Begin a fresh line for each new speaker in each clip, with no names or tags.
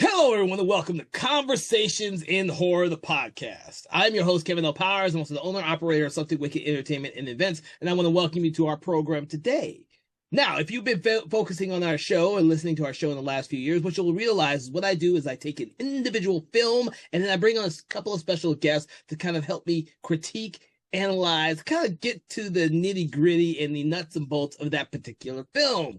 Hello, everyone, and welcome to Conversations in Horror, the podcast. I'm your host, Kevin L. Powers. I'm also the owner and operator of Something Wicked Entertainment and Events, and I want to welcome you to our program today. Now, if you've been focusing on our show and listening to our show in the last few years, what you'll realize is what I do is I take an individual film and then I bring on a couple of special guests to kind of help me critique, analyze, kind of get to the nitty gritty and the nuts and bolts of that particular film.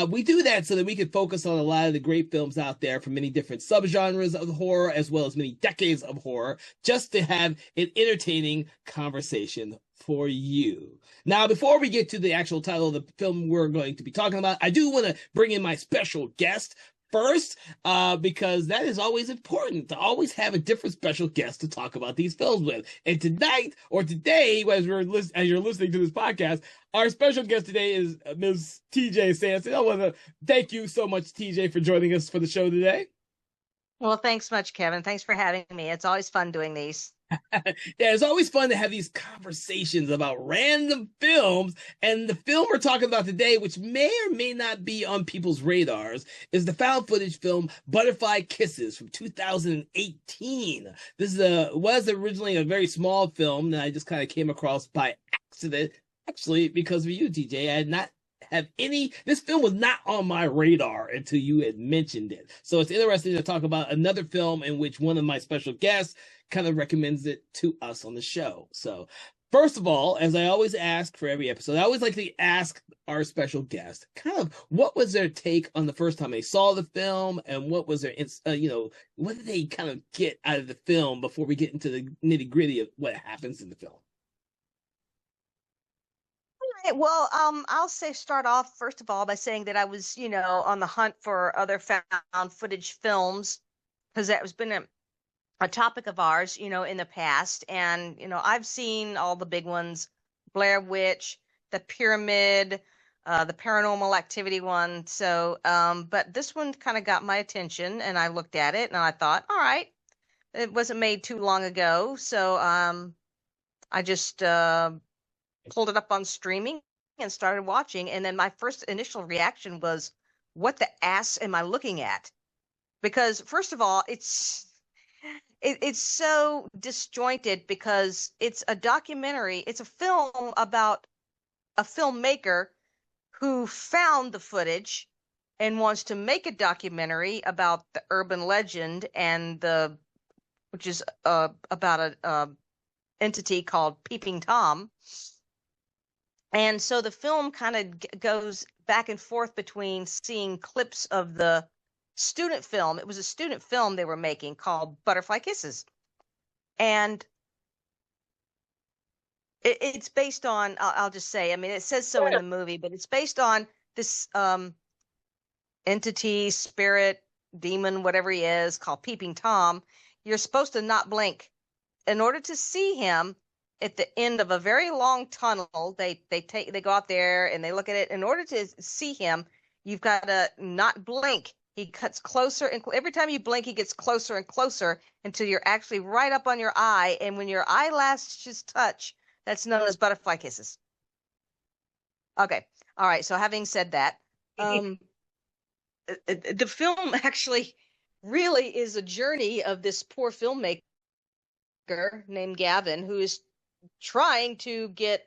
We do that so that we can focus on a lot of the great films out there from many different subgenres of horror, as well as many decades of horror, just to have an entertaining conversation for you. Now, before we get to the actual title of the film we're going to be talking about, I do want to bring in my special guest first, because that is always important to always have a different special guest to talk about these films with. And tonight, or today, as you're listening to this podcast, our special guest today is Ms. TJ Sanson. I want to thank you so much, TJ, for joining us for the show today.
Well, thanks much, Kevin. Thanks for having me. It's always fun doing these.
Yeah, it's always fun to have these conversations about random films. And the film we're talking about today, which may or may not be on people's radars, is the found footage film Butterfly Kisses from 2018. This was originally a very small film that I just kind of came across by accident, actually, because of you, TJ. I had not have this film was not on my radar until you had mentioned it. So it's interesting to talk about another film in which one of my special guests kind of recommends it to us on the show. So first of all, as I always ask for every episode, I always like to ask our special guest kind of what was their take on the first time they saw the film, and what was their, what did they kind of get out of the film before we get into the nitty gritty of what happens in the film.
Well, I'll start off first of all by saying that I was, on the hunt for other found footage films because that has been a topic of ours, in the past. And, I've seen all the big ones, Blair Witch, The Pyramid, the Paranormal Activity one. So, but this one kind of got my attention and I looked at it and I thought, all right, it wasn't made too long ago. So, I just, pulled it up on streaming and started watching. And then my first initial reaction was, what the ass am I looking at? Because first of all, it's so disjointed because it's a documentary. It's a film about a filmmaker who found the footage and wants to make a documentary about the urban legend which is about a entity called Peeping Tom. And so the film kind of goes back and forth between seeing clips of the student film. It was a student film they were making called Butterfly Kisses. And it's based on, I'll just say, I mean, it says so in the movie, but it's based on this entity, spirit, demon, whatever he is, called Peeping Tom. You're supposed to not blink. In order to see him, at the end of a very long tunnel, they go out there and they look at it. In order to see him, you've got to not blink. He cuts closer, and every time you blink, he gets closer and closer until you're actually right up on your eye. And when your eyelashes touch, that's known as butterfly kisses. Okay, all right. So having said that, the film actually really is a journey of this poor filmmaker named Gavin, who is trying to get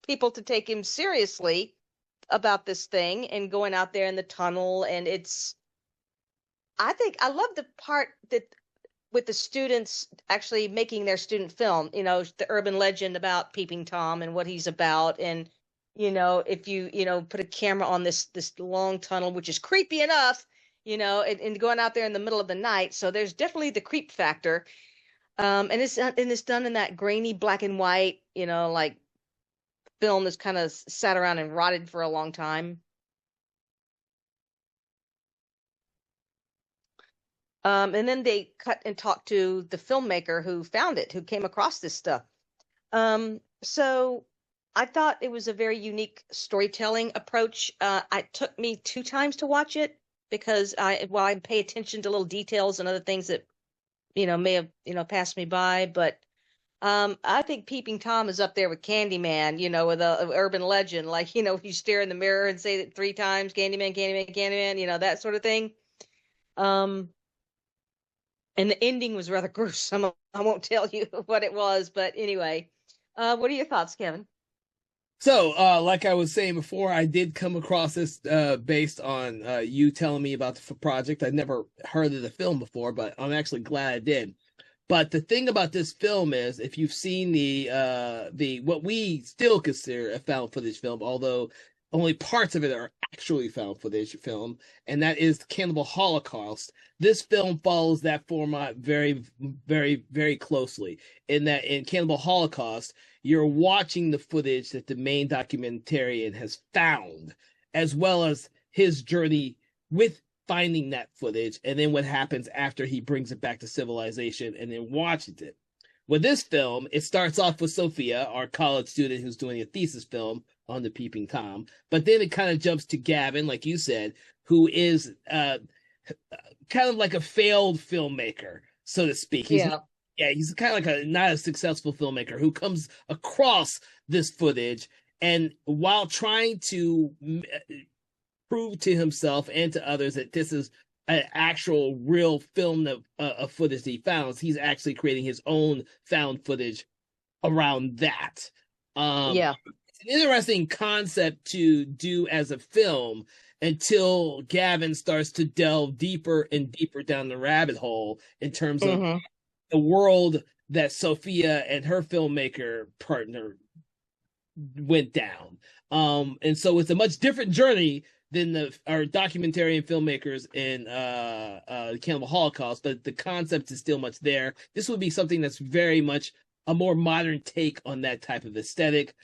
people to take him seriously about this thing and going out there in the tunnel. And I think I love the part that with the students actually making their student film, the urban legend about Peeping Tom and what he's about. And, if you, put a camera on this long tunnel, which is creepy enough, and going out there in the middle of the night. So there's definitely the creep factor. And it's done in that grainy black and white, like film that's kind of sat around and rotted for a long time. And then they cut and talked to the filmmaker who found it, who came across this stuff. So I thought it was a very unique storytelling approach. It took me 2 times to watch it because while I pay attention to little details and other things that may have, passed me by. But I think Peeping Tom is up there with Candyman, with a urban legend. Like, you stare in the mirror and say it 3 times, Candyman, Candyman, Candyman, that sort of thing. And the ending was rather gruesome. I won't tell you what it was, but anyway, what are your thoughts, Kevin?
So, like I was saying before, I did come across this based on you telling me about the project. I'd never heard of the film before, but I'm actually glad I did. But the thing about this film is, if you've seen the what we still consider a found footage film, although only parts of it are actually found footage film, and that is Cannibal Holocaust. This film follows that format very, very, very closely. In that, in Cannibal Holocaust, you're watching the footage that the main documentarian has found, as well as his journey with finding that footage, and then what happens after he brings it back to civilization and then watches it. With this film, it starts off with Sophia, our college student who's doing a thesis film on the Peeping Tom, but then it kind of jumps to Gavin, like you said, who is kind of like a failed filmmaker, so to speak. He's kind of like not a successful filmmaker who comes across this footage, and while trying to prove to himself and to others that this is an actual real film of footage that he found, he's actually creating his own found footage around that. It's an interesting concept to do as a film until Gavin starts to delve deeper and deeper down the rabbit hole in terms of the world that Sophia and her filmmaker partner went down. And so it's a much different journey than our documentarian filmmakers in the Cannibal Holocaust, but the concept is still much there. This would be something that's very much a more modern take on that type of aesthetic.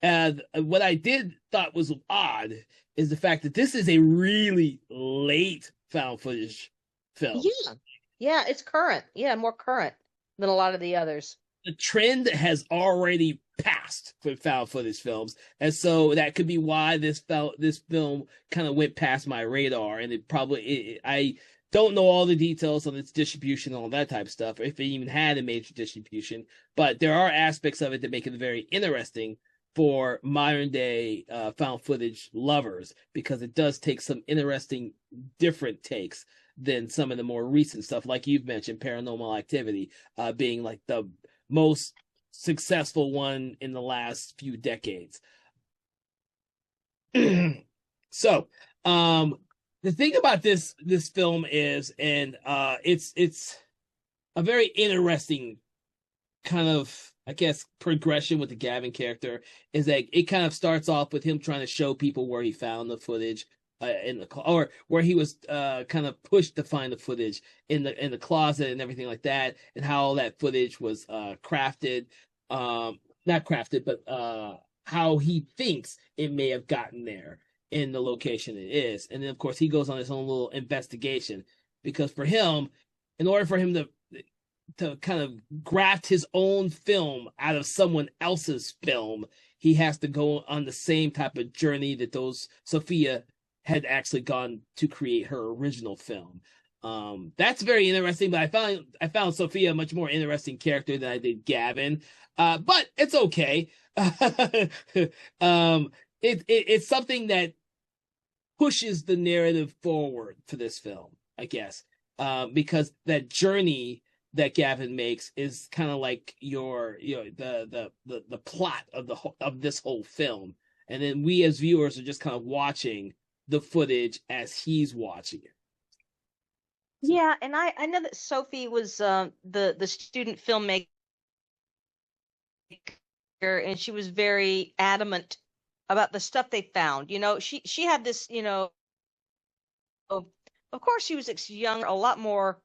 And what I did thought was odd is the fact that this is a really late found footage film.
Yeah, it's current. Yeah, more current than a lot of the others.
The trend has already passed for found footage films, and so that could be why this film kind of went past my radar. And I don't know all the details on its distribution and all that type of stuff, or if it even had a major distribution. But there are aspects of it that make it very interesting for modern day found footage lovers, because it does take some interesting different takes than some of the more recent stuff, like you've mentioned, Paranormal Activity being like the most successful one in the last few decades. So, the thing about this film is, and it's a very interesting kind of, I guess, progression with the Gavin character, is that it kind of starts off with him trying to show people where he found the footage or where he was kind of pushed to find the footage in the closet and everything like that, and how all that footage was crafted, not crafted, but how he thinks it may have gotten there in the location it is. And then of course he goes on his own little investigation, because for him, in order for him to kind of graft his own film out of someone else's film, he has to go on the same type of journey that those Sophia had actually gone to create her original film. That's very interesting, but I found Sophia a much more interesting character than I did Gavin. But it's okay. It's something that pushes the narrative forward for this film, I guess, because that journey that Gavin makes is kind of like the plot of this whole film, and then we as viewers are just kind of watching the footage as he's watching it.
Yeah, and I know that Sophie was the student filmmaker, and she was very adamant about the stuff they found. She had this, of course she was young, a lot more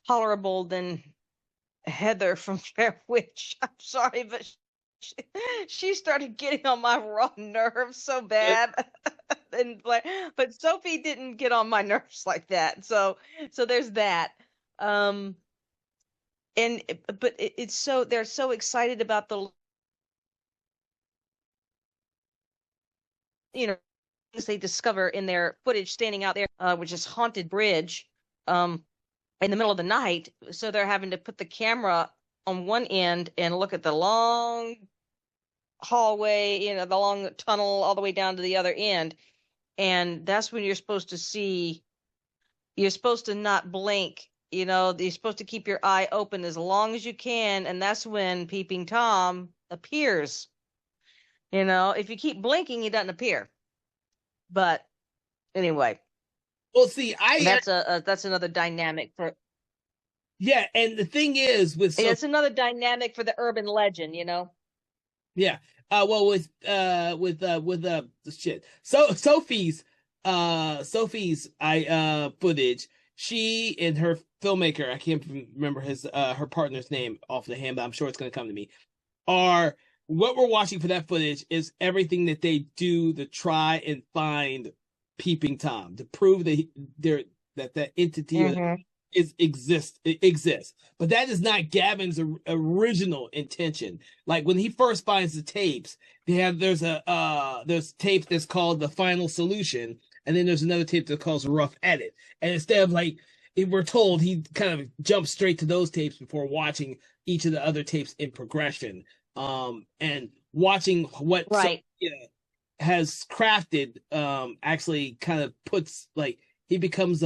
tolerable than Heather from Blair Witch. I'm sorry, but she started getting on my raw nerves so bad. But Sophie didn't get on my nerves like that. So there's that. But it's so, they're so excited about the, things they discover in their footage standing out there, which is Haunted Bridge, in the middle of the night. So they're having to put the camera on one end and look at the long hallway, the long tunnel all the way down to the other end. And that's when you're supposed to not blink, you know, you're supposed to keep your eye open as long as you can, and that's when Peeping Tom appears. You know, if you keep blinking, he doesn't appear. But anyway,
Well, see,
that's another dynamic for
yeah, and the thing is with
it's another dynamic for the urban legend, you know.
Yeah. Well, with shit. So Sophie's footage. She and her filmmaker, I can't remember her partner's name off the hand, but I'm sure it's going to come to me. Are what we're watching for that footage is everything that they do to try and find Peeping Tom to prove that entity exists, but that is not Gavin's original intention. Like when he first finds the tapes, there's tape that's called The Final Solution, and then there's another tape that calls Rough Edit. And instead of like we're told, he kind of jumps straight to those tapes before watching each of the other tapes in progression, and watching what Sophia has crafted actually kind of puts like he becomes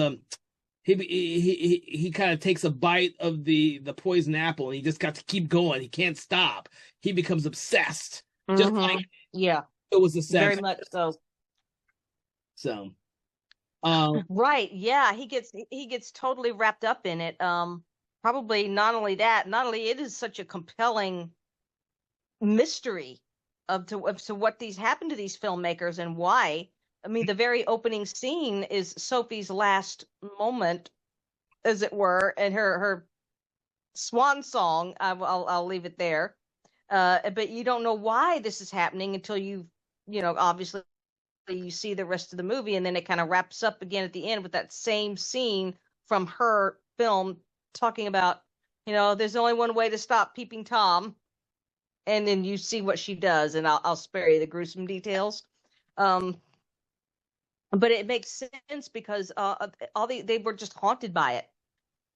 he kind of takes a bite of the poison apple and he just got to keep going. He can't stop. He becomes obsessed. Just like it was a
very much so.
So
right, yeah, he gets totally wrapped up in it. Probably not only it is such a compelling mystery of to what these happened to these filmmakers and why. I mean, the very opening scene is Sophie's last moment, as it were, and her swan song. I'll leave it there. But you don't know why this is happening until you know, obviously you see the rest of the movie, and then it kind of wraps up again at the end with that same scene from her film talking about, you know, there's only one way to stop Peeping Tom, and then you see what she does, and I'll spare you the gruesome details. But it makes sense because they were just haunted by it.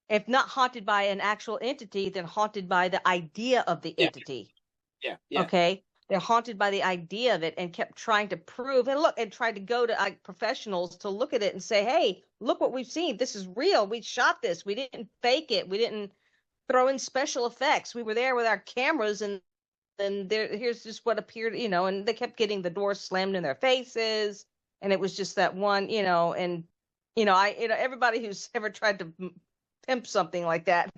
If not haunted by an actual entity, then haunted by the idea of the entity.
Yeah.
Okay. They're haunted by the idea of it and kept trying to prove and tried to go to professionals to look at it and say, hey, look what we've seen. This is real. We shot this. We didn't fake it. We didn't throw in special effects. We were there with our cameras, and then here's just what appeared, you know, and they kept getting the doors slammed in their faces. And it was just that one, you know, and, you know, everybody who's ever tried to pimp something like that,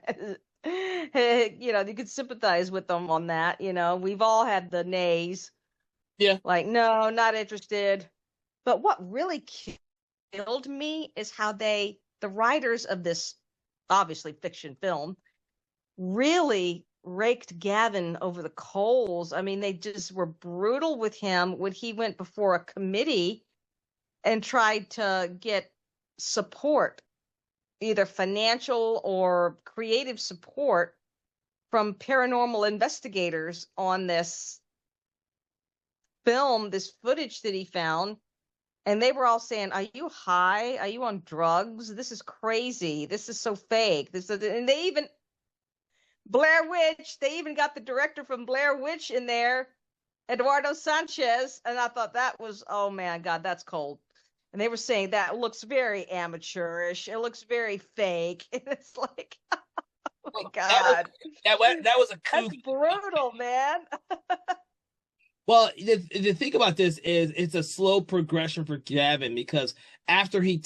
you know, you could sympathize with them on that. You know, we've all had the nays.
Yeah.
Like, no, not interested. But what really killed me is how the writers of this obviously fiction film really raked Gavin over the coals. I mean, they just were brutal with him when he went before a committee and tried to get support, either financial or creative support, from paranormal investigators on this film, this footage that he found. And they were all saying, are you high? Are you on drugs? This is crazy. This is so fake. And they even, Blair Witch, they even got the director from Blair Witch in there, Eduardo Sanchez. And I thought that was, oh man, God, that's cold. And they were saying that looks very amateurish. It looks very fake. And it's like, oh my God.
That was a coup.
That's brutal, man.
Well, the thing about this is it's a slow progression for Gavin, because after he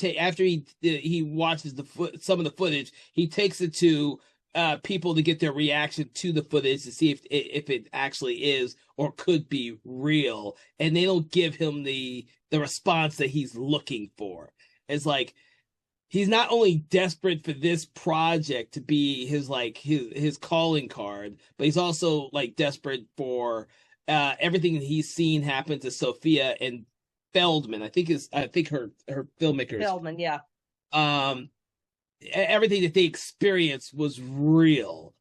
watches some of the footage, he takes it to people to get their reaction to the footage to see if it actually is or could be real, and they don't give him the response that he's looking for. It's like he's not only desperate for this project to be his calling card, but he's also like desperate for everything that he's seen happen to Sophia and Feldman. I think her filmmakers.
Feldman, yeah.
Everything that they experienced was real,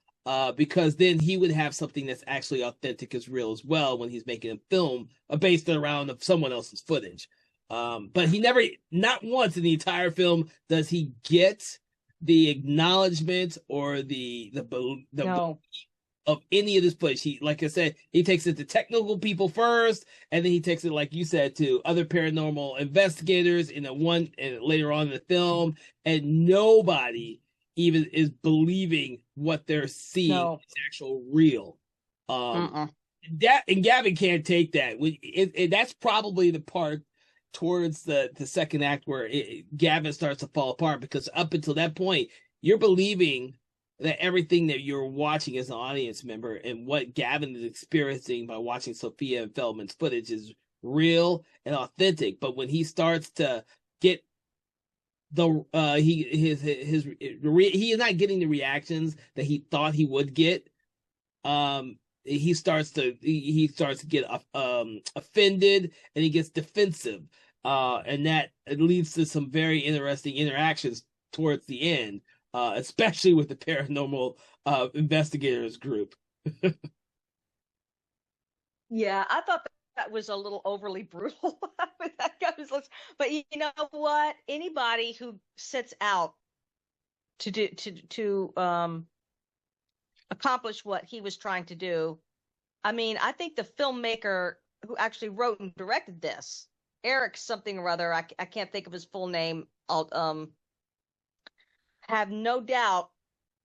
because then he would have something that's actually authentic as real as well when he's making a film based around of someone else's footage. But he never, not once in the entire film, does he get the acknowledgement or the belief of any of this footage. He, like I said, he takes it to technical people first, and then he takes it, like you said, to other paranormal investigators and later on in the film, and nobody even is believing what they're seeing
No.
is actual real. That and Gavin can't take that. That's probably the part towards the second act where Gavin starts to fall apart, because up until that point, you're believing that everything that you're watching as an audience member and what Gavin is experiencing by watching Sophia and Feldman's footage is real and authentic. But when he starts to get he is not getting the reactions that he thought he would get, he starts to get offended, and he gets defensive, and that it leads to some very interesting interactions towards the end, especially with the paranormal investigators group.
Yeah, I thought that was a little overly brutal. That guy was, but you know what? Anybody who sets out to do to accomplish what he was trying to do, I mean, I think the filmmaker who actually wrote and directed this, Eric something or other, I can't think of his full name. I'll have no doubt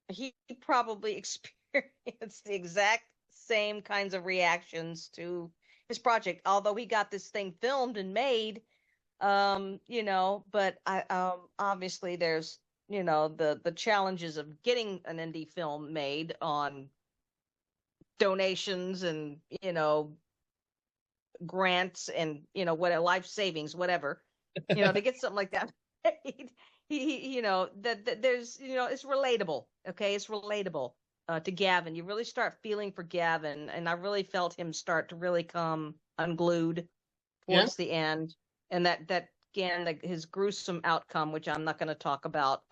he probably experienced the exact same kinds of reactions to his project, although he got this thing filmed and made, you know, but I obviously there's, you know, the challenges of getting an indie film made on donations and, you know, grants and, you know, what life savings, whatever, you know, to get something like that made, he you know, that there's, you know, it's relatable. Okay, it's relatable to Gavin. You really start feeling for Gavin, and I really felt him start to really come unglued towards the end, and that again, his gruesome outcome, which I'm not going to talk about,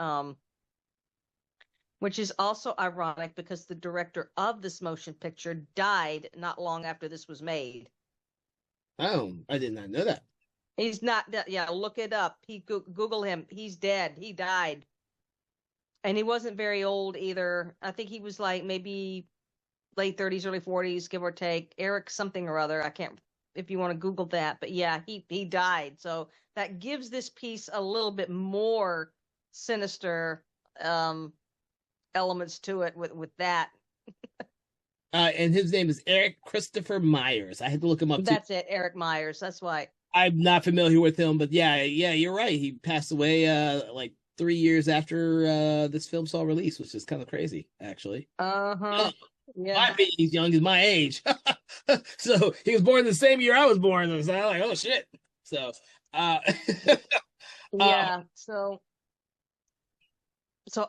which is also ironic because the director of this motion picture died not long after this was made.
Oh, I did not know that.
He's not. Yeah, look it up. Google him. He's dead. He died. And he wasn't very old either. I think he was like maybe late 30s, early 40s, give or take. Eric something or other. I can't, if you want to Google that. But yeah, he died. So that gives this piece a little bit more sinister elements to it with that.
And his name is Eric Christopher Myers. I had to look him up.
That's it, Eric Myers. That's why.
I'm not familiar with him, but yeah, you're right. He passed away like 3 years after this film saw release, which is kind of crazy, actually.
Yeah.
My being he's young is my age. So he was born the same year I was born. And so I'm like, oh shit. So
yeah. So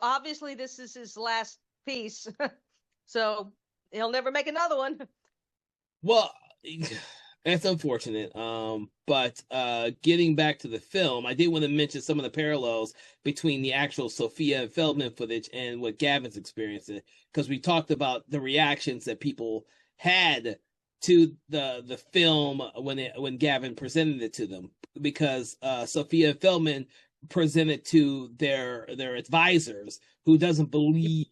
obviously this is his last piece. So he'll never make another one.
Well, that's unfortunate. But getting back to the film, I did want to mention some of the parallels between the actual Sophia and Feldman footage and what Gavin's experiencing, because we talked about the reactions that people had to the film when Gavin presented it to them, because Sophia and Feldman presented to their advisors, who doesn't believe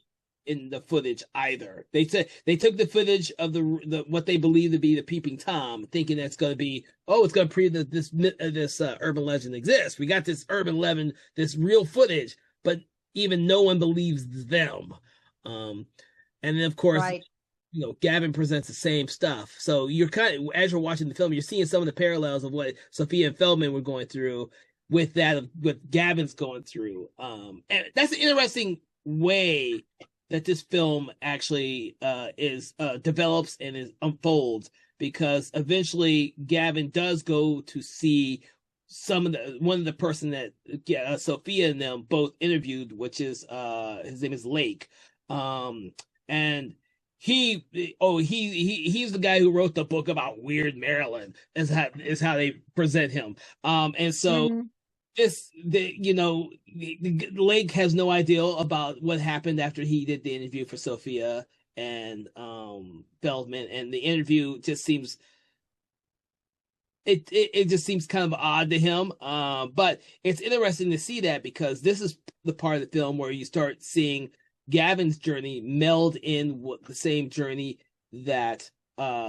in the footage either. They said they took the footage of the what they believe to be the peeping Tom, thinking that's going to be, oh, it's going to prove that this urban legend exists. We got this urban legend, this real footage, but even no one believes them. And then of course,
right.
You know, Gavin presents the same stuff. So you're kind of, as you're watching the film, you're seeing some of the parallels of what Sophia and Feldman were going through with that of what Gavin's going through. And that's an interesting way that this film actually is develops and is unfolds, because eventually Gavin does go to see one of the person that Sophia and them both interviewed, which is his name is Lake, and he's the guy who wrote the book about Weird Maryland, is how they present him, and so. Mm-hmm. Lake has no idea about what happened after he did the interview for Sophia and Feldman, and the interview just seems it just seems kind of odd to him. But it's interesting to see that, because this is the part of the film where you start seeing Gavin's journey meld in with the same journey that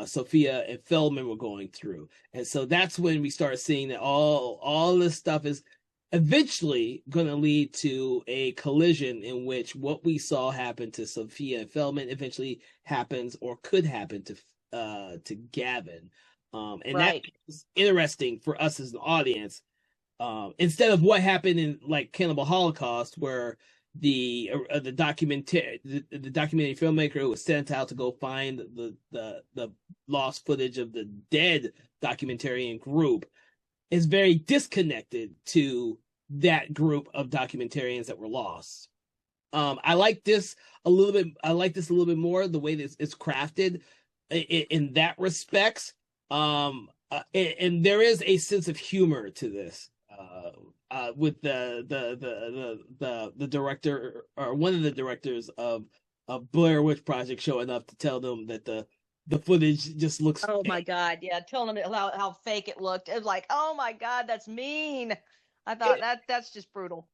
Sophia and Feldman were going through, and so that's when we start seeing that all this stuff is eventually going to lead to a collision in which what we saw happen to Sophia Feldman eventually happens or could happen to Gavin. And
Right.
that's interesting for us as an audience. Instead of what happened in like Cannibal Holocaust, where the documentary filmmaker was sent out to go find the lost footage of the dead documentarian group is very disconnected to that group of documentarians that were lost. I like this a little bit. I like this a little bit more the way that it's crafted in that respects. And there is a sense of humor to this. With the director or one of the directors of Blair Witch Project showing up to tell them that the footage just looks.
Oh my God. Yeah. Telling them how fake it looked. It was like, oh my God, that's mean. I thought that's just brutal.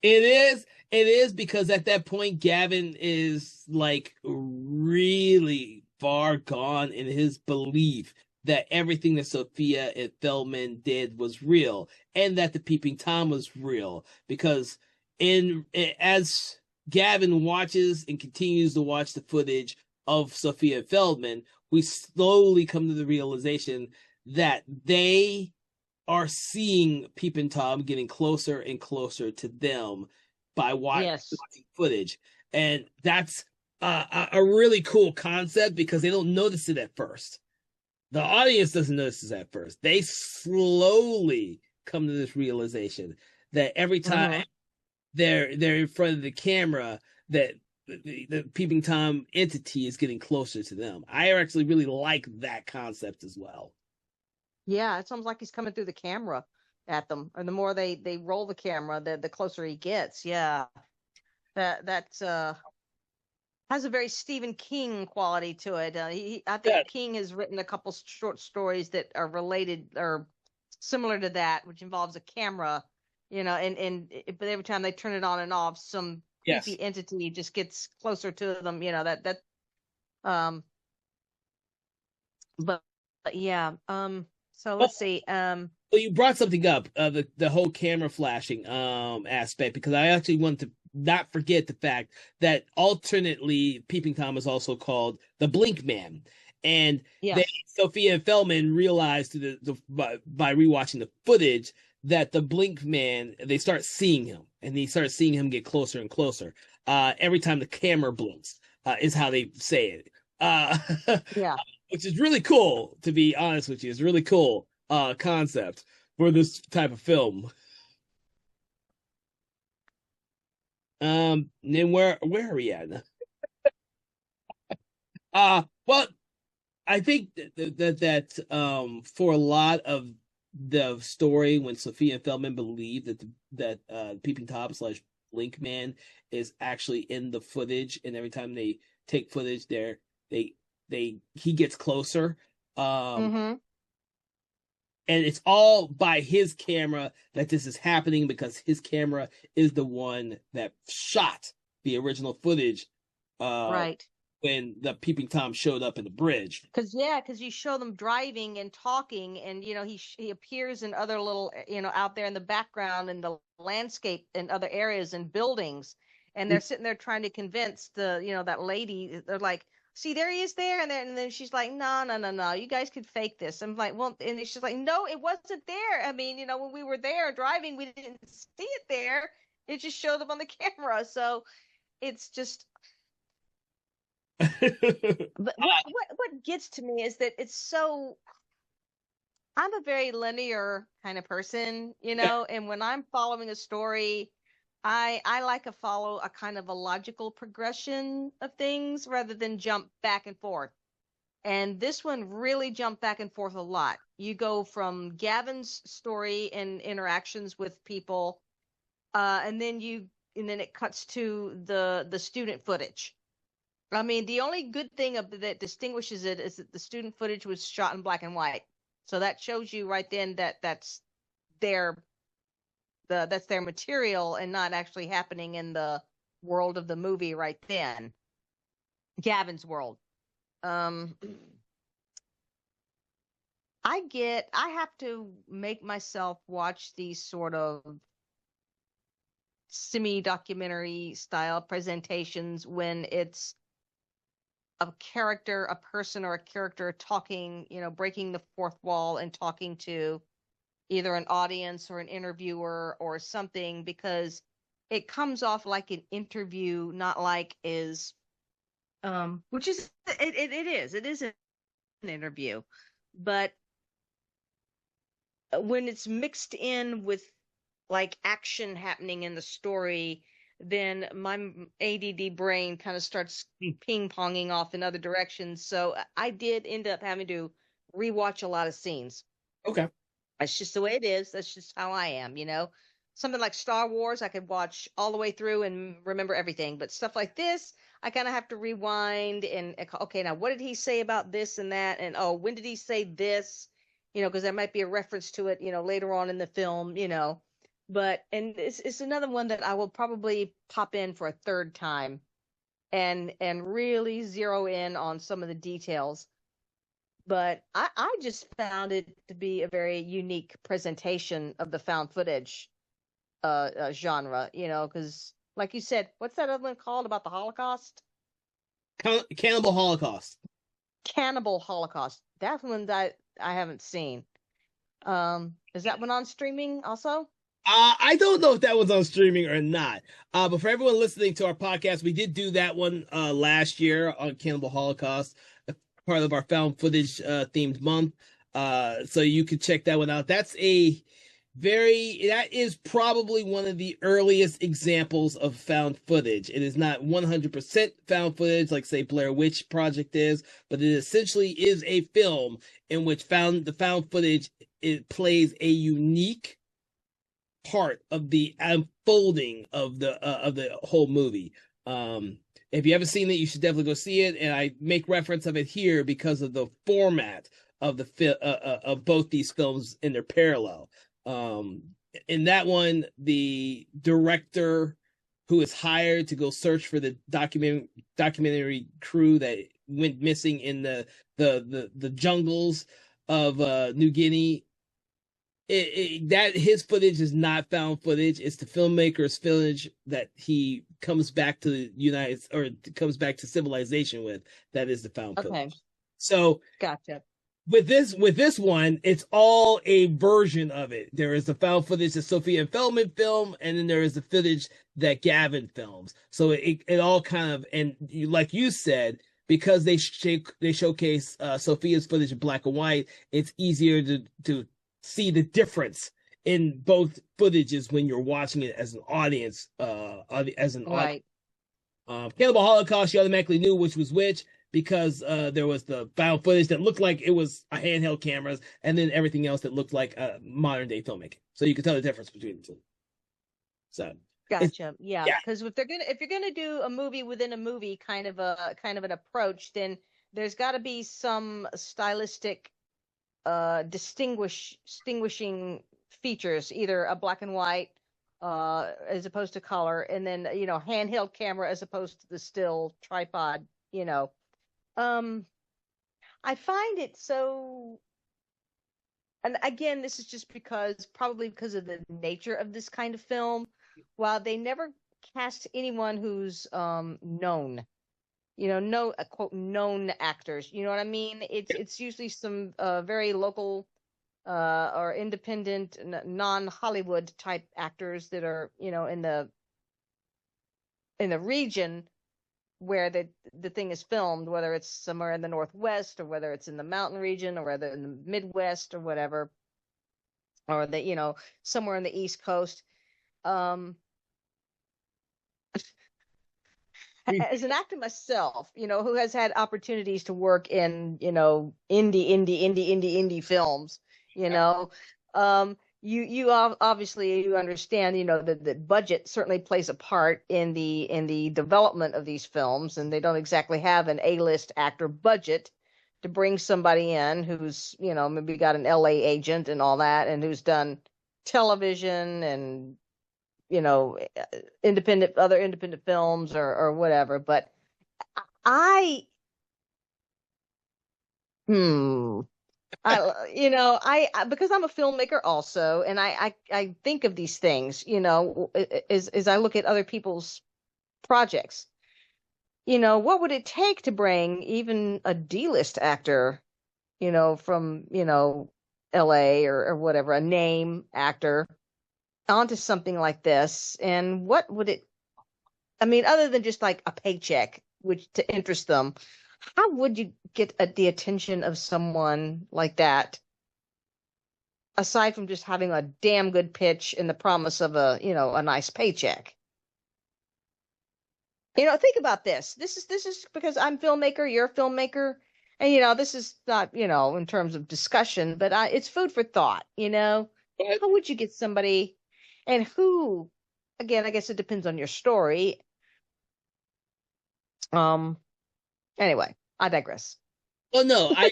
It is because at that point Gavin is like really far gone in his belief that everything that Sophia and Feldman did was real and that the peeping Tom was real because in as Gavin watches and continues to watch the footage of Sophia Feldman, we slowly come to the realization that they are seeing Peeping Tom getting closer and closer to them by watching footage. And that's a really cool concept because they don't notice it at first. The audience doesn't notice this at first. They slowly come to this realization that every time they're in front of the camera, that the Peeping Tom entity is getting closer to them. I actually really like that concept as well.
Yeah, it sounds like he's coming through the camera at them, and the more they roll the camera, the closer he gets. Yeah, that's has a very Stephen King quality to it. I think King has written a couple short stories that are related or similar to that, which involves a camera, but every time they turn it on and off, some creepy entity just gets closer to them. But yeah. So let's see.
Well, you brought something up, the whole camera flashing aspect, because I actually want to not forget the fact that alternately Peeping Tom is also called the Blink Man. And Sophia and Feldman realized by rewatching the footage that the Blink Man, they start seeing him, and they start seeing him get closer and closer. Every time the camera blinks, is how they say it.
Yeah.
Which is really cool, to be honest with you. It's a really cool concept for this type of film. Then where are we at? Well, I think that for a lot of the story, when Sophia and Feldman believe that Peeping Tom / Blink Man is actually in the footage, and every time they take footage there, he gets closer. And it's all by his camera that this is happening, because his camera is the one that shot the original footage.
Right.
When the Peeping Tom showed up in the bridge.
Because you show them driving and talking, and he appears in other little, out there in the background in the landscape in other areas and buildings, and they're sitting there trying to convince that lady. They're like, see, there he is there, and then she's like, no, you guys could fake this. I'm like, well, and she's like, no, it wasn't there. I mean, when we were there driving, we didn't see it there. It just showed up on the camera. So it's just. But what gets to me is that it's so. I'm a very linear kind of person, and when I'm following a story, I like to follow a kind of a logical progression of things rather than jump back and forth. And this one really jumped back and forth a lot. You go from Gavin's story and interactions with people, and then it cuts to the student footage. I mean, the only good thing that distinguishes it is that the student footage was shot in black and white. So that shows you right then that that's their material and not actually happening in the world of the movie right then. Gavin's world. I have to make myself watch these sort of semi-documentary style presentations when it's a character, a person or a character talking, breaking the fourth wall and talking to either an audience or an interviewer or something, because it comes off like an interview, not like is which is it is an interview, but when it's mixed in with like action happening in the story, then my ADD brain kind of starts ping ponging off in other directions. So I did end up having to rewatch a lot of scenes.
Okay.
That's just the way it is. That's just how I am, Something like Star Wars, I could watch all the way through and remember everything. But stuff like this, I kind of have to rewind and, okay, now what did he say about this and that? And, oh, when did he say this? Because there might be a reference to it, later on in the film, But, and it's another one that I will probably pop in for a third time and really zero in on some of the details. But I just found it to be a very unique presentation of the found footage genre, because like you said, what's that other one called about the Holocaust?
Cannibal Holocaust.
Cannibal Holocaust. That one that I haven't seen. Is that one on streaming also?
I don't know if that was on streaming or not. But for everyone listening to our podcast, we did do that one last year on Cannibal Holocaust, part of our found footage themed month. So you can check that one out. That is probably one of the earliest examples of found footage. It is not 100% found footage like, say, Blair Witch Project is, but it essentially is a film in which the found footage, it plays a unique part of the unfolding of the whole movie. If you haven't seen it, you should definitely go see it. And I make reference of it here because of the format of of both these films in their parallel. In that one, the director who is hired to go search for the documentary crew that went missing in the jungles of New Guinea, that his footage is not found footage. It's the filmmaker's footage that he comes back to comes back to civilization with. That is the found footage. So
gotcha.
With this one, it's all a version of it. There is the found footage that Sofia and Feldman film, and then there is the footage that Gavin films. So it all kind of, and like you said, because they showcase Sofia's footage in black and white, it's easier to see the difference in both footages when you're watching it as an audience. Right. Cannibal Holocaust, you automatically knew which was which because there was the found footage that looked like it was a handheld cameras, and then everything else that looked like modern day filmmaking. So you could tell the difference between the two. So
gotcha. Yeah, because if you're gonna do a movie within a movie, kind of an approach, then there's got to be some stylistic distinguishing features, either a black and white as opposed to color, and then handheld camera as opposed to the still tripod. I find it so, and again, this is just probably because of the nature of this kind of film. While they never cast anyone who's known, no quote known actors. You know what I mean? It's usually some very local or independent, non-Hollywood type actors that are in the region where the thing is filmed, whether it's somewhere in the Northwest or whether it's in the mountain region or whether in the Midwest or whatever, or somewhere in the East Coast. As an actor myself, who has had opportunities to work in, indie films, you obviously you understand, that budget certainly plays a part in the development of these films, and they don't exactly have an A-list actor budget to bring somebody in who's, maybe got an LA agent and all that, and who's done television and other independent films or whatever. But because I'm a filmmaker also, and I think of these things, as I look at other people's projects. What would it take to bring even a D-list actor, from, LA or whatever, a name actor onto something like this? And what would it, I mean, other than just like a paycheck, which to interest them, how would you get the attention of someone like that, aside from just having a damn good pitch and the promise of a nice paycheck? Think about this. This is because I'm filmmaker, you're a filmmaker, and this is not, in terms of discussion, but it's food for thought.
But
How would you get somebody, and who? Again, I guess it depends on your story. Um. Anyway, I digress.
well, no, I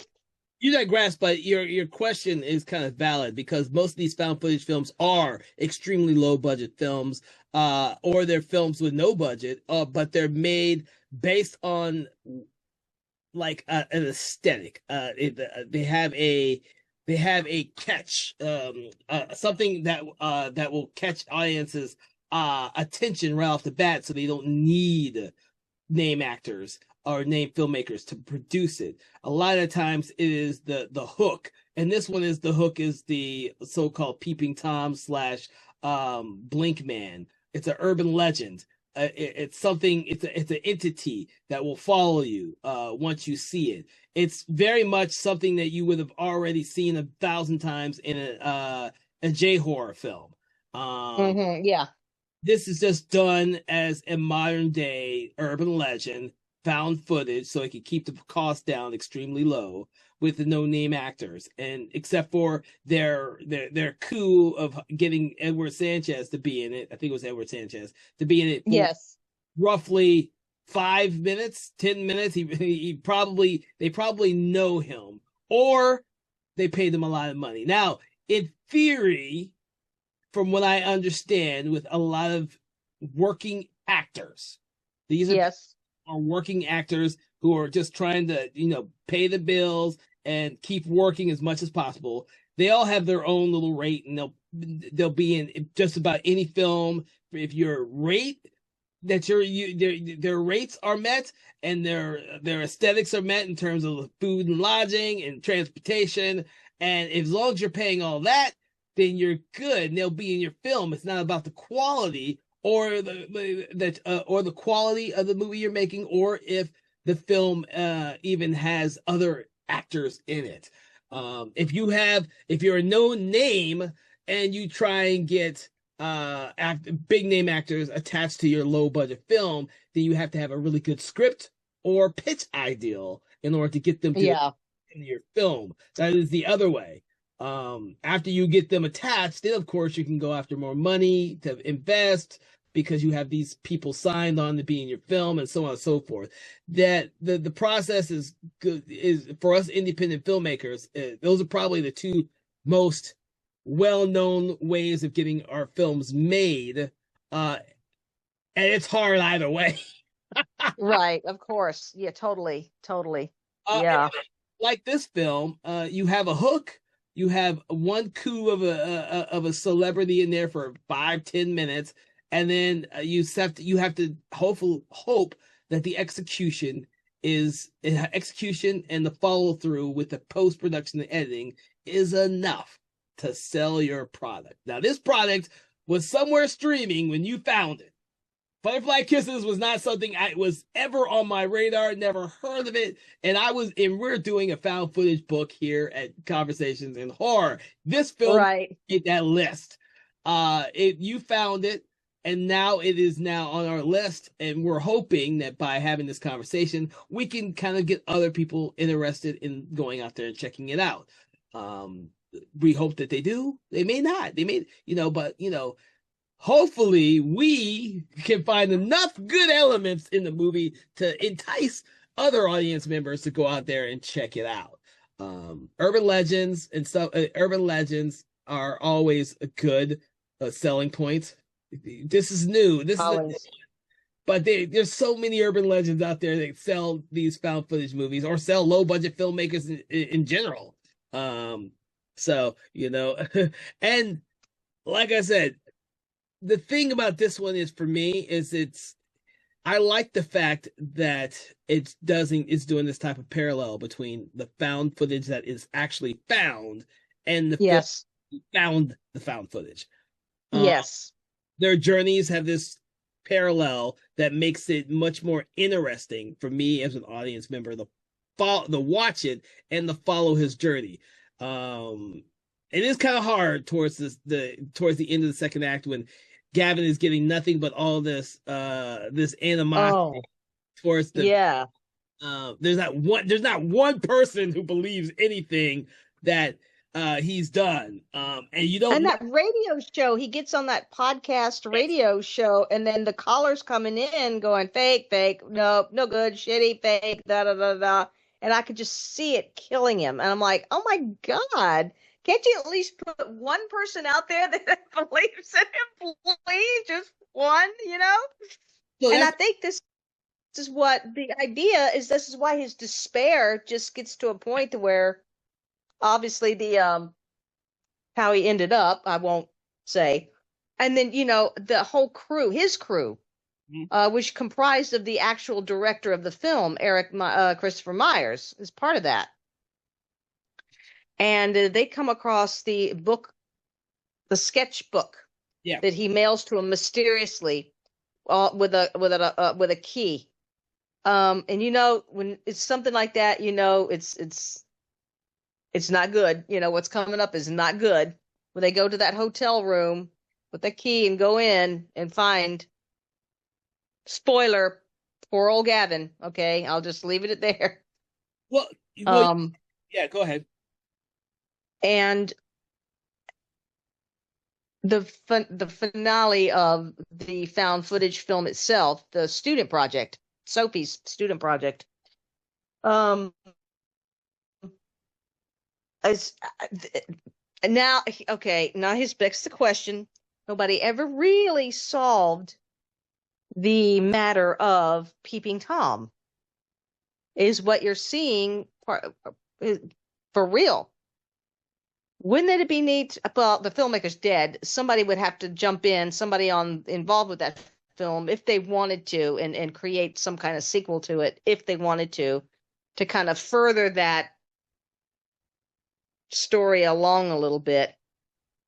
you digress, but your question is kind of valid because most of these found footage films are extremely low budget films, or they're films with no budget, but they're made based on like an aesthetic. They have a catch, something that will catch audiences attention right off the bat, so they don't need name actors or name filmmakers to produce it. A lot of times it is the hook, and this one is the hook is the so-called peeping tom slash blink man. It's an urban legend. It's something. It's an entity that will follow you once you see it. It's very much something that you would have already seen 1,000 times in a J horror film.
Yeah.
This is just done as a modern day urban legend, found footage, so it can keep the cost down extremely low with the no name actors, and except for their coup of getting Edward Sanchez to be in it. I think it was Edward Sanchez to be in it for
Yes.
roughly 5 minutes, 10 minutes. They probably know him, or they paid him a lot of money. Now, in theory, from what I understand, with a lot of working actors, these
Yes.
are working actors who are just trying to, pay the bills and keep working as much as possible. They all have their own little rate, and they'll be in just about any film. If your rate that their rates are met and their aesthetics are met in terms of food and lodging and transportation, and as long as you're paying all that, then you're good, and they'll be in your film. It's not about the quality or the quality of the movie you're making, or if the film even has other actors in it. If you're a known name and you try and get big name actors attached to your low budget film, then you have to have a really good script or pitch ideal in order to get them to in your film. That is the other way. After you get them attached, then of course you can go after more money to invest because you have these people signed on to be in your film, and so on and so forth. That the process is good, is for us independent filmmakers. Those are probably the two most well-known ways of getting our films made, and it's hard either way.
Right. Of course. Yeah. Totally. Totally.
Uh,
Yeah.
like this film, you have a hook. You have one coup of a celebrity in there for 5-10 minutes, and then you have to hope that the execution and the follow through with the post production and editing is enough to sell your product. Now, this product was somewhere streaming when you found it. Butterfly Kisses was not something I was ever on my radar, never heard of it. And we're doing a found footage book here at Conversations in Horror. This film hit that list. You found it, and now it is now on our list. And we're hoping that by having this conversation, we can kind of get other people interested in going out there and checking it out. We hope that they do. They may not. They may, but hopefully we can find enough good elements in the movie to entice other audience members to go out there and check it out. Urban legends and stuff. Urban legends are always a good selling point. This is new. But there's so many urban legends out there that sell these found footage movies or sell low budget filmmakers in general. So, and like I said, the thing about this one is for me is I like the fact that it's doing this type of parallel between the found footage that is actually found and the film
Yes.
found the found footage.
Yes.
Their journeys have this parallel that makes it much more interesting for me as an audience member to watch it and to follow his journey. It is kind of hard towards towards the end of the second act when Gavin is getting nothing but all this animosity towards the
yeah.
There's not one person who believes anything that he's done. And you don't
And
know.
that radio show, he gets on that podcast radio show, and then the callers coming in going fake, fake, nope, no good, shitty, fake, da da da da. And I could just see it killing him. And I'm like, oh my God, can't you at least put one person out there that believes in him? Please, just one,
So
And I think this is what the idea is. This is why his despair just gets to a point to where obviously the how he ended up, I won't say. And then, the whole crew, his crew, which comprised of the actual director of the film, Christopher Myers, is part of that. And they come across the book, the sketchbook that he mails to him mysteriously with a key. And when it's something like that, it's not good. What's coming up is not good. When they go to that hotel room with the key and go in and find, spoiler, poor old Gavin. Okay, I'll just leave it at there.
Well, yeah, go ahead.
And the finale of the found footage film itself, the student project, Sophie's student project, is now here's begs the question. Nobody ever really solved the matter of Peeping Tom. Is what you're seeing for real? Wouldn't it be neat? Well, the filmmaker's dead. Somebody would have to jump in, somebody involved with that film, if they wanted to, and create some kind of sequel to it, if they wanted to kind of further that story along a little bit.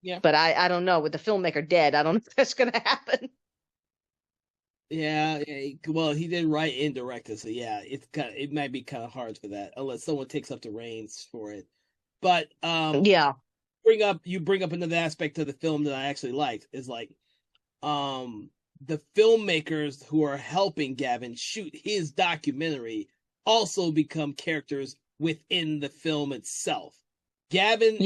Yeah.
But I don't know. With the filmmaker dead, I don't know if that's going to happen.
Yeah. Well, he did write and direct it, so yeah, it might be kind of hard for that unless someone takes up the reins for it. But
yeah,
you bring up another aspect of the film that I actually liked is like the filmmakers who are helping Gavin shoot his documentary also become characters within the film itself. Gavin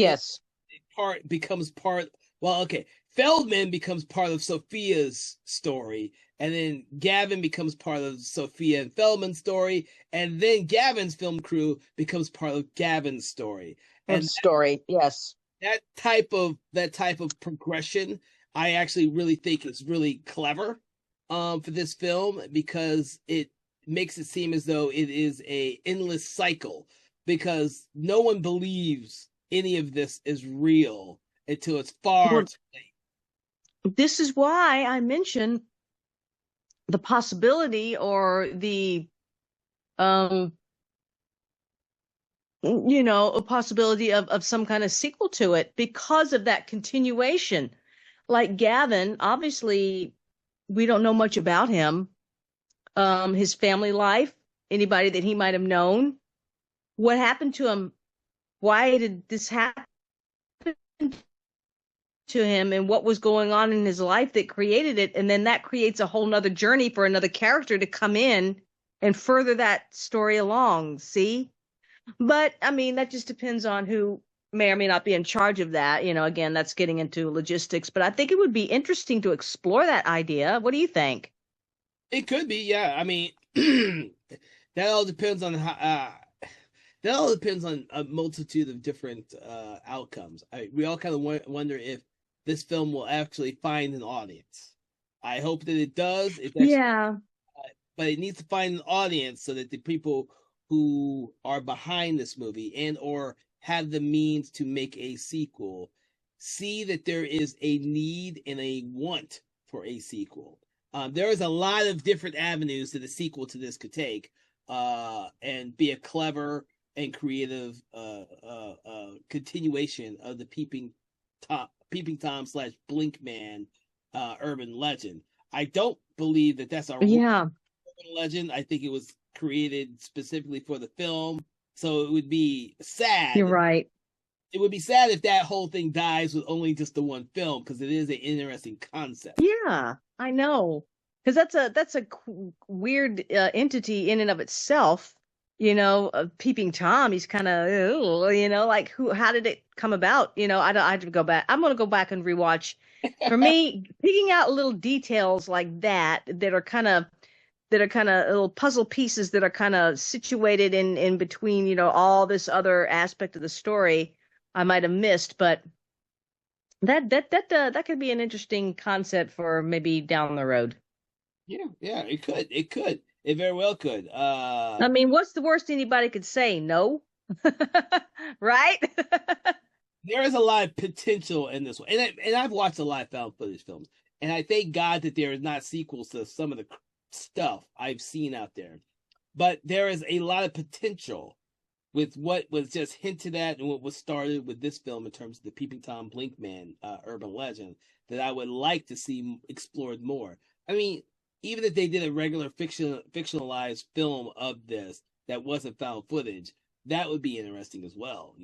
becomes part. Well, okay, Feldman becomes part of Sophia's story, and then Gavin becomes part of Sophia and Feldman's story, and then Gavin's film crew becomes part of Gavin's story.
Yes.
That type of progression, I actually really think is really clever for this film because it makes it seem as though it is a endless cycle because no one believes any of this is real until it's far too late.
This is why I mentioned the possibility or the a possibility of some kind of sequel to it because of that continuation. Like Gavin, obviously, we don't know much about him, his family life, anybody that he might have known. What happened to him? Why did this happen to him? And what was going on in his life that created it? And then that creates a whole nother journey for another character to come in and further that story along. See? But I mean, that just depends on who may or may not be in charge of that. Again, that's getting into logistics, but I think it would be interesting to explore that idea. What do you think?
It could be, yeah. I mean, that all depends on how. That all depends on a multitude of different outcomes. We all kind of wonder if this film will actually find an audience. I hope that it does. But it needs to find an audience so that the people who are behind this movie and or have the means to make a sequel see that there is a need and a want for a sequel. There is a lot of different avenues that a sequel to this could take, and be a clever and creative continuation of the Peeping Tom slash Blinkman urban legend. I don't believe that that's a urban legend. I think it was created specifically for the film, so it would be sad.
You're right.
It would be sad if that whole thing dies with only just the one film, because it is an interesting concept.
Yeah, I know, because that's a weird entity in and of itself. Peeping Tom, he's kind of, like how did it come about? I have to go back. I'm going to go back and rewatch. For me, picking out little details like that are kind of little puzzle pieces that are kind of situated in between, all this other aspect of the story I might have missed, but that could be an interesting concept for maybe down the road.
Yeah, it could. It very well could.
I mean, what's the worst anybody could say? No, right?
There is a lot of potential in this one, and I've watched a lot of found footage films, and I thank God that there is not sequels to some of the stuff I've seen out there. But there is a lot of potential with what was just hinted at and what was started with this film in terms of the Peeping Tom Blinkman urban legend that I would like to see explored more. I mean, even if they did a regular fictionalized film of this that wasn't found footage, that would be interesting as well.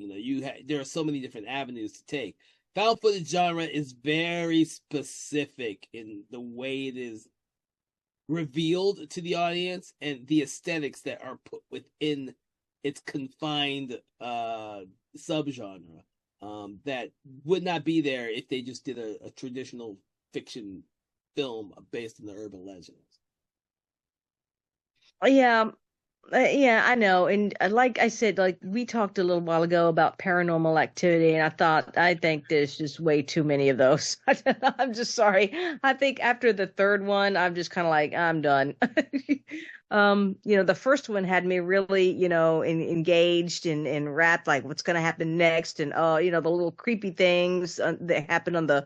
There are so many different avenues to take. Found footage genre is very specific in the way it is revealed to the audience and the aesthetics that are put within its confined subgenre that would not be there if they just did a traditional fiction film based on the urban legends.
Yeah, I know. And like I said, like we talked a little while ago about Paranormal Activity, and I think there's just way too many of those. I'm just sorry. I think after the third one, I'm just kind of like, I'm done. The first one had me really, engaged and wrapped, like what's going to happen next. And, the little creepy things that happen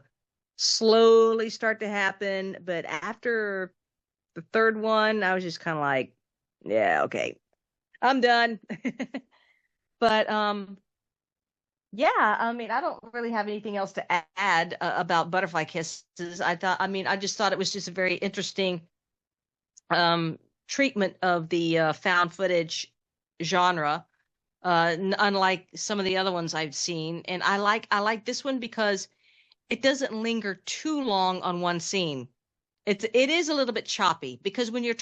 slowly start to happen. But after the third one, I was just kind of like, yeah, okay, I'm done. But yeah, I mean, I don't really have anything else to add about Butterfly Kisses. I just thought it was just a very interesting treatment of the found footage genre, unlike some of the other ones I've seen. And I like this one because it doesn't linger too long on one scene. It is a little bit choppy, because when you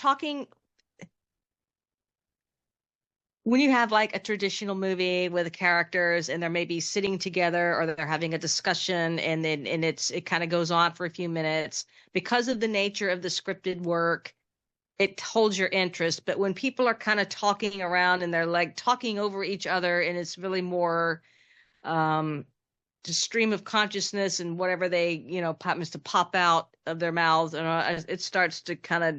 have like a traditional movie with the characters and they're maybe sitting together or they're having a discussion, and it kind of goes on for a few minutes, because of the nature of the scripted work, it holds your interest. But when people are kind of talking around and they're like talking over each other, and it's really more just stream of consciousness and whatever they, happens to pop out of their mouths, and it starts to kind of,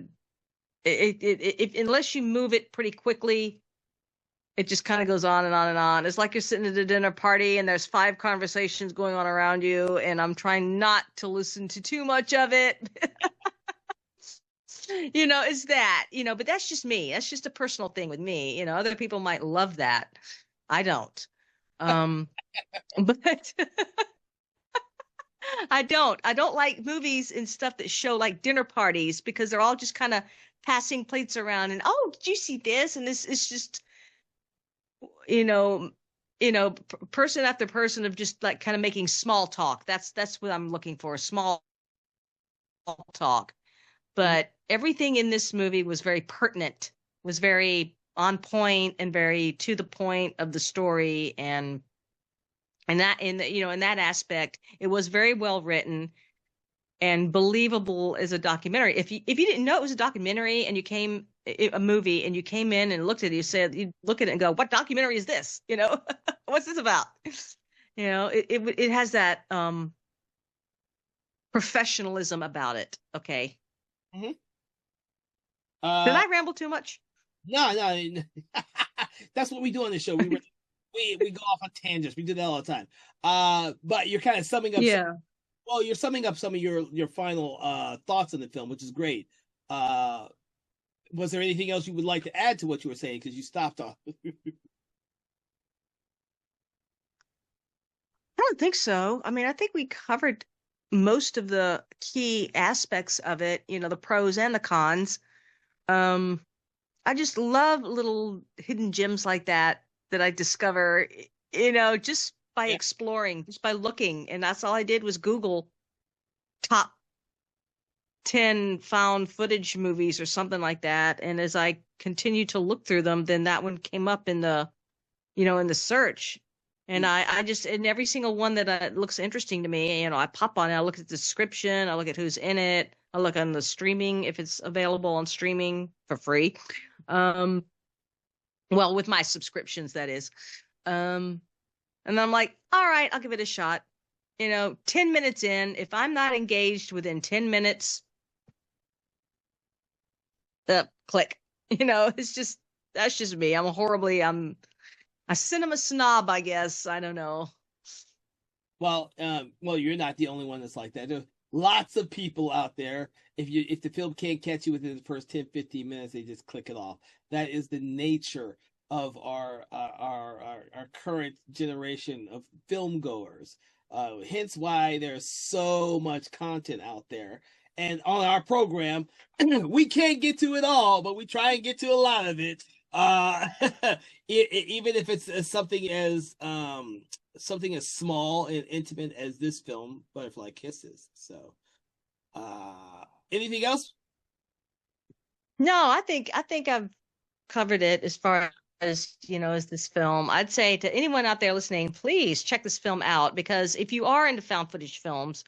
unless you move it pretty quickly, it just kind of goes on and on and on. It's like you're sitting at a dinner party and there's 5 conversations going on around you, and I'm trying not to listen to too much of it. It's that, but that's just me. That's just a personal thing with me. Other people might love that. I don't. But I don't like movies and stuff that show like dinner parties, because they're all just kind of passing plates around and, oh, did you see this? And this is just, person after person of just like kind of making small talk. That's what I'm looking for, small talk. But everything in this movie was very pertinent, was very on point and very to the point of the story. And that in that aspect, it was very well written and believable as a documentary. If you didn't know it was a documentary and a movie and you came in and looked at it, you'd look at it and go, what documentary is this? What's this about? It has that professionalism about it. Okay.
Mm-hmm.
Did I ramble too much?
No. That's what we do on the show. we go off on tangents. We do that all the time. But you're kind of summing up.
Yeah.
You're summing up some of your final thoughts on the film, which is great. Was there anything else you would like to add to what you were saying? Because you stopped off.
I don't think so. I mean, I think we covered most of the key aspects of it, the pros and the cons. Um, I just love little hidden gems like that I discover, just by
Yeah.
exploring, just by looking. And that's all I did was Google top 10 found footage movies or something like that. And as I continued to look through them, then that one came up in the search. And I just, in every single one that looks interesting to me, I pop on it, I look at the description, I look at who's in it, I look on the streaming, if it's available on streaming for free. Well, with my subscriptions, that is. And I'm like, all right, I'll give it a shot. 10 minutes in, if I'm not engaged within 10 minutes, click. That's just me. I'm a cinema snob, I guess. I don't know.
Well, you're not the only one that's like that. There's lots of people out there. If the film can't catch you within the first 10, 15 minutes, they just click it off. That is the nature of our current generation of film goers. Hence why there's so much content out there. And on our program, we can't get to it all, but we try and get to a lot of it. Even if it's something as small and intimate as this film, Butterfly Kisses. So, anything else?
No, I think I've covered it as far as as this film. I'd say to anyone out there listening, please check this film out, because if you are into found footage films,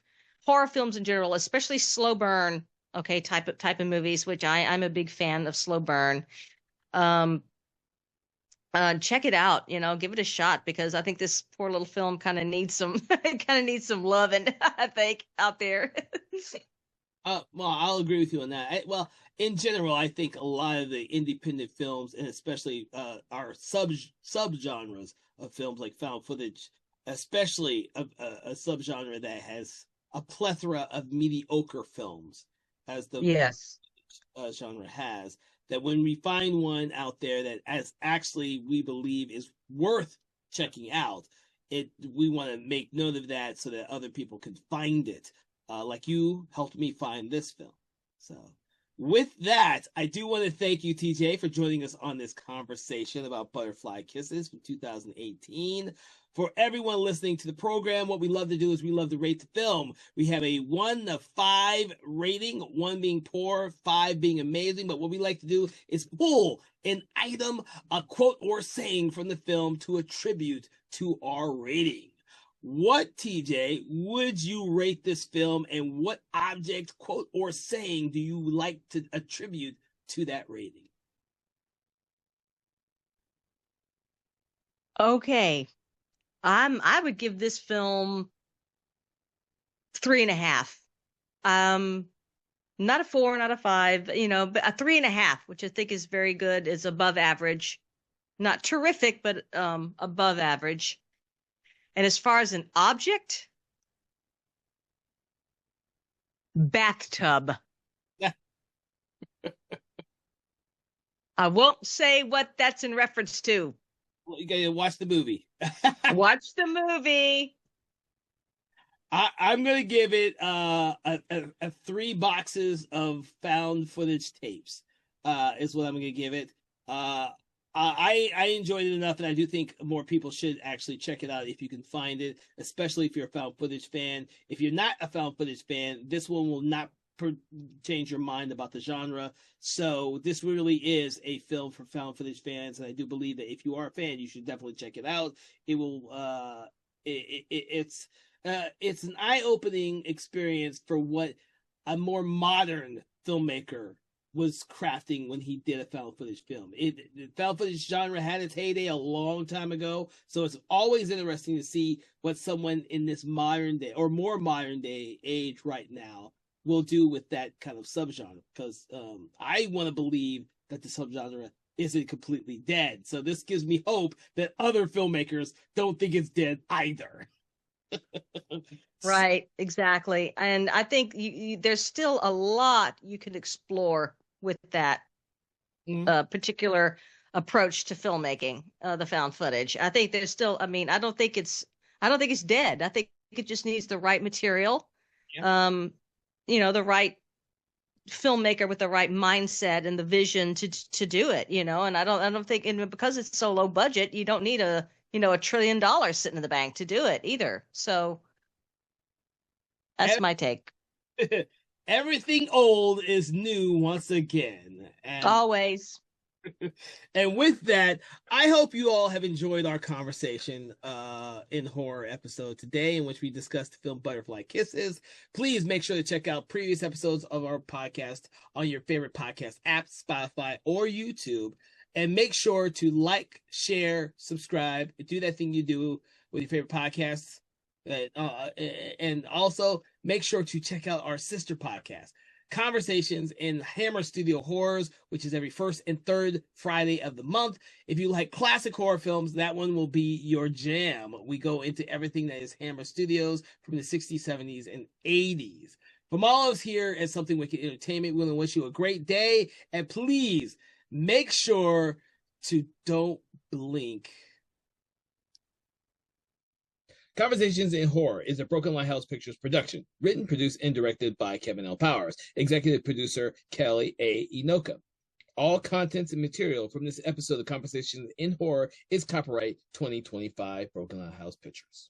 horror films in general, especially slow burn, okay, type of movies, which I'm a big fan of slow burn. Check it out, give it a shot, because I think this poor little film kind of needs some love, and I think out there.
Well, I'll agree with you on that. In general, I think a lot of the independent films, and especially our subgenres of films like found footage, especially a subgenre that has a plethora of mediocre films, as the
Yes.
genre has, that when we find one out there that as actually we believe is worth checking out, we want to make note of that so that other people can find it. Like you helped me find this film. So with that, I do want to thank you, TJ, for joining us on this conversation about Butterfly Kisses from 2018. For everyone listening to the program, what we love to do is we love to rate the film. We have a 1 to 5 rating, 1 being poor, 5 being amazing. But what we like to do is pull an item, a quote, or saying from the film to attribute to our rating. What, TJ, would you rate this film, and what object, quote, or saying do you like to attribute to that rating?
Okay. I would give this film 3.5. Not a 4, not a 5, but a 3.5, which I think is very good, is above average. Not terrific, but above average. And as far as an object, bathtub.
Yeah.
I won't say what that's in reference to.
Well, you gotta watch the movie.
Watch the movie.
I'm gonna give it a 3 boxes of found footage tapes. Is what I'm gonna give it. I enjoyed it enough, and I do think more people should actually check it out if you can find it, especially if you're a found footage fan. If you're not a found footage fan, this one will not change your mind about the genre. So this really is a film for found footage fans, and I do believe that if you are a fan, you should definitely check it out. It will it's an eye-opening experience for what a more modern filmmaker was crafting when he did a found footage film. The found footage genre had its heyday a long time ago, so it's always interesting to see what someone in this modern day or more modern day age right now will do with that kind of subgenre. Because I want to believe that the subgenre isn't completely dead. So this gives me hope that other filmmakers don't think it's dead either.
Right, exactly. And I think there's still a lot you can explore with that particular approach to filmmaking, the found footage. I think there's still, I mean, I don't think it's dead. I think it just needs the right material. Yeah. The right filmmaker with the right mindset and the vision to do it, and I don't think, and because it's so low budget, you don't need $1 trillion sitting in the bank to do it either. So that's my take.
Everything old is new once again. And
always.
And with that, I hope you all have enjoyed our conversation in horror episode today, in which we discussed the film Butterfly Kisses. Please make sure to check out previous episodes of our podcast on your favorite podcast app, Spotify or YouTube. And make sure to like, share, subscribe, do that thing you do with your favorite podcasts. And also make sure to check out our sister podcast, Conversations in Hammer Studio Horrors, which is every first and third Friday of the month. If you like classic horror films, that one will be your jam. We go into everything that is Hammer Studios from the 60s, 70s, and 80s. From all of us here at Something Wicked Entertainment, we want to wish you a great day. And please make sure to don't blink. Conversations in Horror is a Broken Lighthouse Pictures production, written, produced, and directed by Kevin L. Powers, executive producer Kelly A. Inoka. All contents and material from this episode of Conversations in Horror is copyright 2025 Broken Lighthouse Pictures.